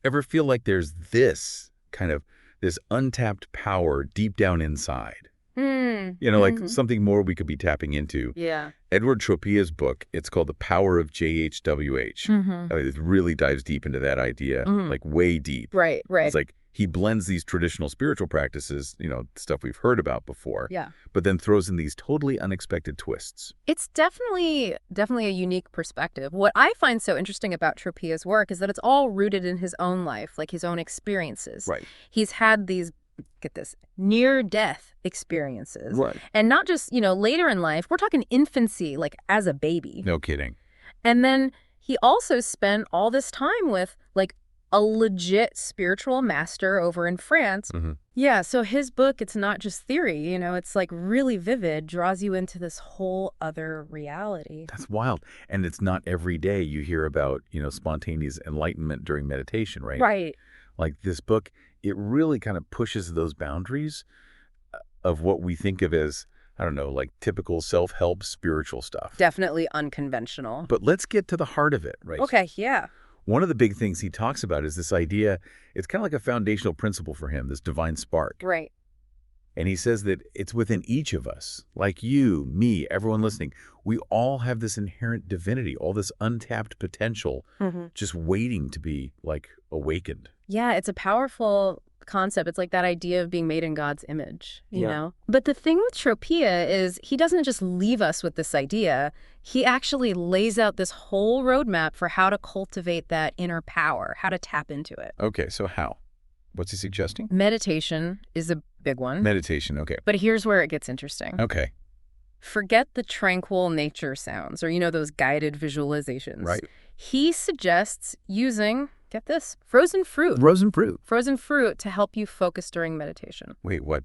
Ever feel like there's this kind of this untapped power deep down inside? Like Mm-hmm. something more we could be tapping into. Yeah. Edward Tropia's book, it's called The Power of JHWH. Mm-hmm. I mean, it really dives deep into that idea, Mm-hmm. like way deep. Right, It's right. like he blends these traditional spiritual practices, stuff we've heard about before, Yeah. but then throws in these totally unexpected twists. It's definitely a unique perspective. What I find so interesting about Tropia's work is that it's all rooted in his own life, like his own experiences. Right. He's had these, get this, near-death experiences. Right. And not just, later in life, we're talking infancy, like as a baby. No kidding. And then he also spent all this time with, like, a legit spiritual master over in France. Mm-hmm. Yeah, so his book, it's not just theory, it's like really vivid, draws you into this whole other reality. That's wild. And it's not every day you hear about, spontaneous enlightenment during meditation, right? Right. Like this book, it really kind of pushes those boundaries of what we think of as, I don't know, like typical self-help spiritual stuff. Definitely unconventional. But let's get to the heart of it, right? Okay, yeah. One of the big things he talks about is this idea, it's kind of like a foundational principle for him, this divine spark. Right. And he says that it's within each of us, like you, me, everyone listening. We all have this inherent divinity, all this untapped potential, just waiting to be, like, awakened. Yeah, it's a powerful concept. It's like that idea of being made in God's image, you Yeah. know? But the thing with Tropia is he doesn't just leave us with this idea. He actually lays out this whole roadmap for how to cultivate that inner power, how to tap into it. Okay, so how? What's he suggesting? Meditation is a big one. Meditation, okay. But here's where it gets interesting. Okay, Forget the tranquil nature sounds or, those guided visualizations. right. He suggests using, get this, frozen fruit. Frozen fruit. Frozen fruit to help you focus during meditation. Wait, what?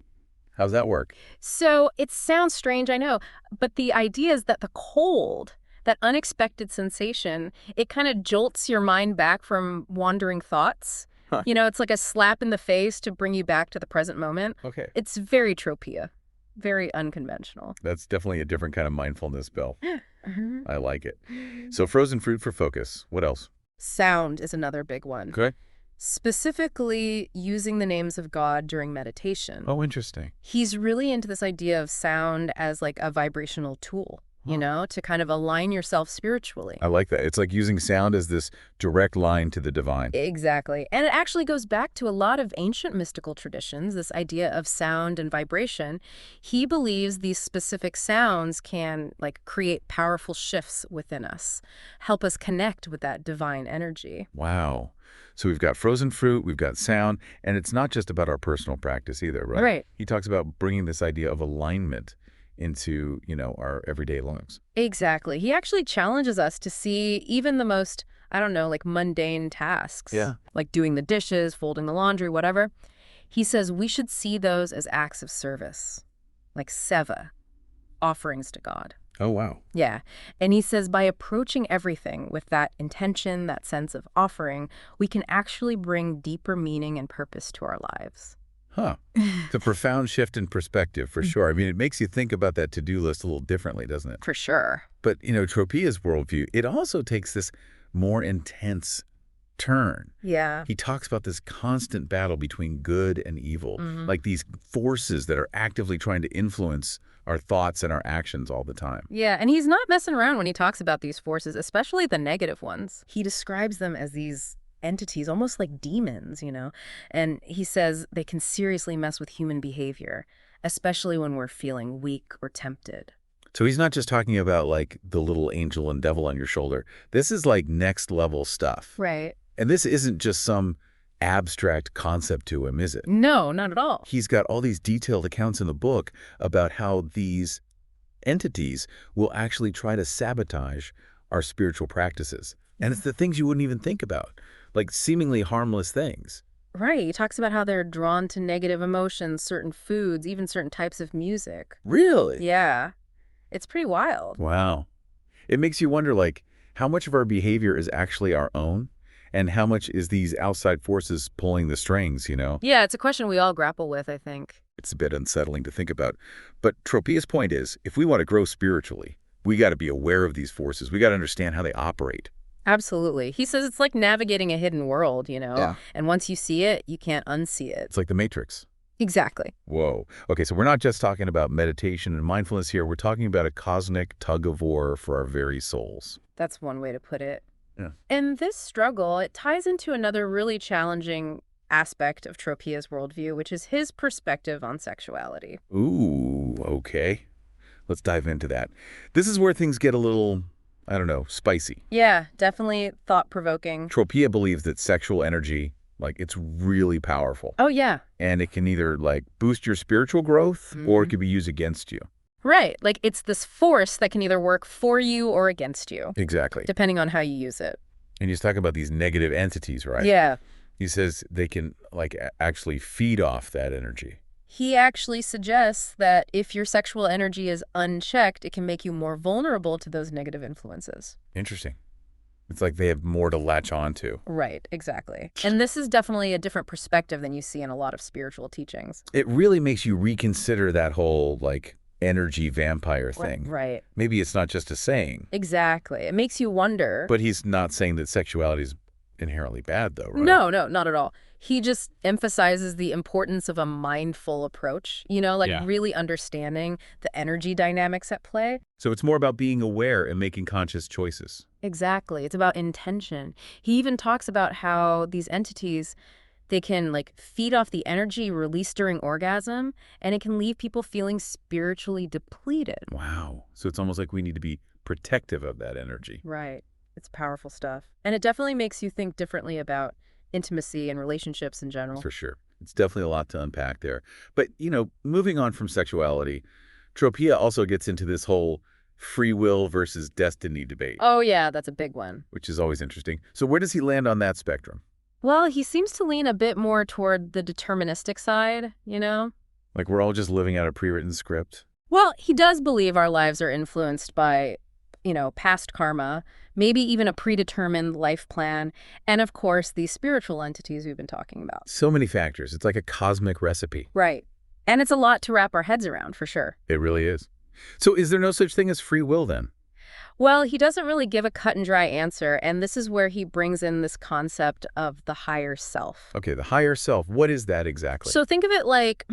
How's that work? So it sounds strange, I know, but the idea is that the cold, that unexpected sensation, it kind of jolts your mind back from wandering thoughts. Huh. It's like a slap in the face to bring you back to the present moment. Okay. It's very Tropia, very unconventional. That's definitely a different kind of mindfulness, Bill. Mhm. I like it. So frozen fruit for focus. What else? Sound is another big one. Okay. Specifically using the names of God during meditation. Oh, interesting. He's really into this idea of sound as like a vibrational tool, to kind of align yourself spiritually. I like that. It's like using sound as this direct line to the divine. Exactly. And it actually goes back to a lot of ancient mystical traditions, this idea of sound and vibration. He believes these specific sounds can create powerful shifts within us, help us connect with that divine energy. Wow. So we've got frozen fruit, we've got sound, and it's not just about our personal practice either, right? Right. He talks about bringing this idea of alignment into, our everyday lives. Exactly. He actually challenges us to see even the most, mundane tasks. Yeah. Like doing the dishes, folding the laundry, whatever. He says we should see those as acts of service, like seva, offerings to God. Oh, wow. Yeah. And he says by approaching everything with that intention, that sense of offering, we can actually bring deeper meaning and purpose to our lives. Huh. It's a profound shift in perspective, for sure. I mean, it makes you think about that to-do list a little differently, doesn't it? For sure. But, Tropia's worldview, it also takes this more intense turn. Yeah. He talks about this constant battle between good and evil, like these forces that are actively trying to influence our thoughts and our actions all the time. Yeah, and he's not messing around when he talks about these forces, especially the negative ones. He describes them as these entities, almost like demons, and he says they can seriously mess with human behavior, especially when we're feeling weak or tempted. So he's not just talking about like the little angel and devil on your shoulder. This is like next level stuff. Right. And this isn't just some abstract concept to him, is it? No, not at all. He's got all these detailed accounts in the book about how these entities will actually try to sabotage our spiritual practices. And it's the things you wouldn't even think about, like seemingly harmless things. Right. He talks about how they're drawn to negative emotions, certain foods, even certain types of music. Really? Yeah. It's pretty wild. Wow. It makes you wonder, like, how much of our behavior is actually our own and how much is these outside forces pulling the strings, Yeah, it's a question we all grapple with, I think. It's a bit unsettling to think about. But Tropia's point is, if we want to grow spiritually, we got to be aware of these forces. We got to understand how they operate. Absolutely. He says it's like navigating a hidden world, Yeah. and once you see it, you can't unsee it. It's like the Matrix. Exactly. Whoa. Okay, so we're not just talking about meditation and mindfulness here. We're talking about a cosmic tug of war for our very souls. That's one way to put it. Yeah. And this struggle, it ties into another really challenging aspect of Tropia's worldview, which is his perspective on sexuality. Ooh, okay. Let's dive into that. This is where things get a little, I don't know, spicy. Yeah, definitely thought-provoking. Tropia believes that sexual energy, it's really powerful. Oh, yeah. And it can either, boost your spiritual growth or it could be used against you. Right. Like, it's this force that can either work for you or against you. Exactly. Depending on how you use it. And he's talking about these negative entities, right? Yeah. He says they can, actually feed off that energy. He actually suggests that if your sexual energy is unchecked, it can make you more vulnerable to those negative influences. Interesting. It's like they have more to latch on to. Right, exactly. And this is definitely a different perspective than you see in a lot of spiritual teachings. It really makes you reconsider that whole, energy vampire thing. Right. Maybe it's not just a saying. Exactly. It makes you wonder. But he's not saying that sexuality is inherently bad, though, right? No, not at all. He just emphasizes the importance of a mindful approach, really understanding the energy dynamics at play. So it's more about being aware and making conscious choices. Exactly. It's about intention. He even talks about how these entities, they can feed off the energy released during orgasm, and it can leave people feeling spiritually depleted. Wow. So it's almost like we need to be protective of that energy. Right. It's powerful stuff. And it definitely makes you think differently about intimacy and relationships in general. For sure. It's definitely a lot to unpack there. But, moving on from sexuality, Tropia also gets into this whole free will versus destiny debate. Oh, yeah, that's a big one. Which is always interesting. So where does he land on that spectrum? Well, he seems to lean a bit more toward the deterministic side, Like we're all just living out a pre-written script? Well, he does believe our lives are influenced by, past karma, maybe even a predetermined life plan, and of course, these spiritual entities we've been talking about. So many factors. It's like a cosmic recipe. Right. And it's a lot to wrap our heads around, for sure. It really is. So is there no such thing as free will then? Well, he doesn't really give a cut and dry answer, and this is where he brings in this concept of the higher self. Okay, the higher self. What is that exactly? So think of it like,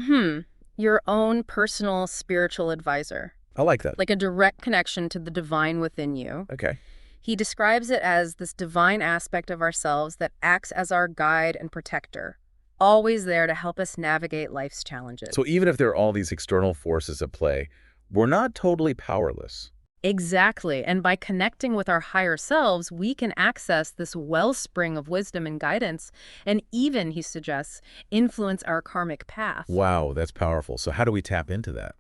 your own personal spiritual advisor. I like that. Like a direct connection to the divine within you. Okay. He describes it as this divine aspect of ourselves that acts as our guide and protector, always there to help us navigate life's challenges. So even if there are all these external forces at play, we're not totally powerless. Exactly. And by connecting with our higher selves, we can access this wellspring of wisdom and guidance, and even, he suggests, influence our karmic path. Wow, that's powerful. So how do we tap into that?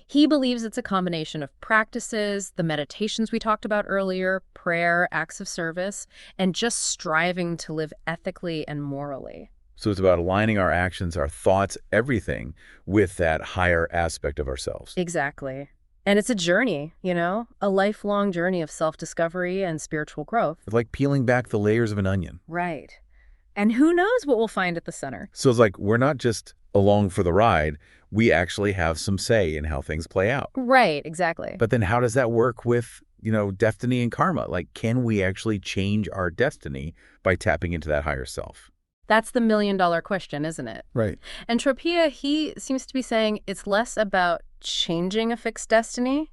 He believes it's a combination of practices, the meditations we talked about earlier, prayer, acts of service, and just striving to live ethically and morally. So it's about aligning our actions, our thoughts, everything with that higher aspect of ourselves. Exactly. And it's a journey, a lifelong journey of self-discovery and spiritual growth. It's like peeling back the layers of an onion. Right. And who knows what we'll find at the center. So it's like we're not just along for the ride. We actually have some say in how things play out. Right, exactly. But then how does that work with, destiny and karma? Can we actually change our destiny by tapping into that higher self? That's the million-dollar question, isn't it? Right. And Tropia, he seems to be saying it's less about changing a fixed destiny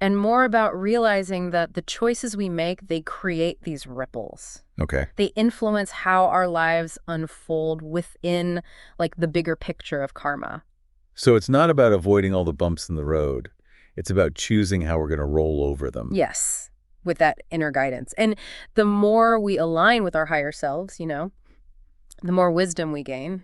and more about realizing that the choices we make, they create these ripples. Okay. They influence how our lives unfold within, the bigger picture of karma. So it's not about avoiding all the bumps in the road. It's about choosing how we're going to roll over them. Yes, with that inner guidance. And the more we align with our higher selves, the more wisdom we gain,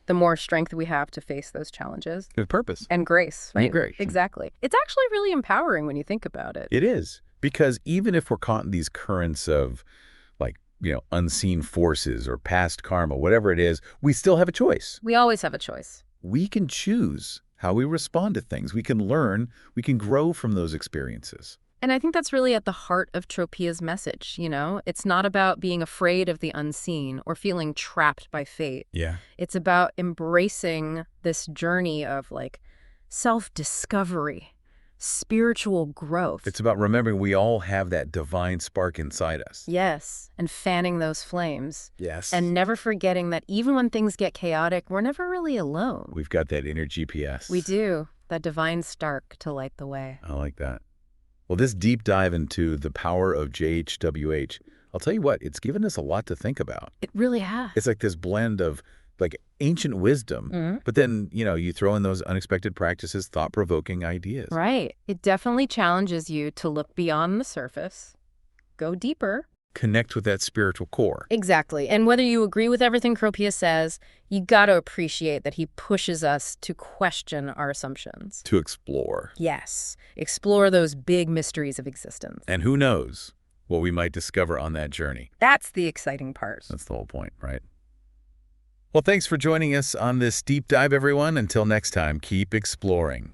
the more strength we have to face those challenges. With purpose. And grace, right? And grace. Exactly. It's actually really empowering when you think about it. It is. Because even if we're caught in these currents of, unseen forces or past karma, whatever it is, we still have a choice. We always have a choice. We can choose how we respond to things. We can learn. We can grow from those experiences. And I think that's really at the heart of Tropia's message, It's not about being afraid of the unseen or feeling trapped by fate. Yeah. It's about embracing this journey of, self-discovery, spiritual growth. It's about remembering we all have that divine spark inside us. Yes, and fanning those flames. Yes. And never forgetting that even when things get chaotic, we're never really alone. We've got that inner GPS. We do, that divine spark to light the way. I like that. Well, this deep dive into the power of JHWH, I'll tell you what, it's given us a lot to think about. It really has. It's like this blend of like ancient wisdom, but then, you throw in those unexpected practices, thought-provoking ideas. Right. It definitely challenges you to look beyond the surface, go deeper. Connect with that spiritual core. Exactly. And whether you agree with everything Cropia says, you got to appreciate that he pushes us to question our assumptions. To explore. Yes. Explore those big mysteries of existence. And who knows what we might discover on that journey. That's the exciting part. That's the whole point, right? Well, thanks for joining us on this deep dive, everyone. Until next time, keep exploring.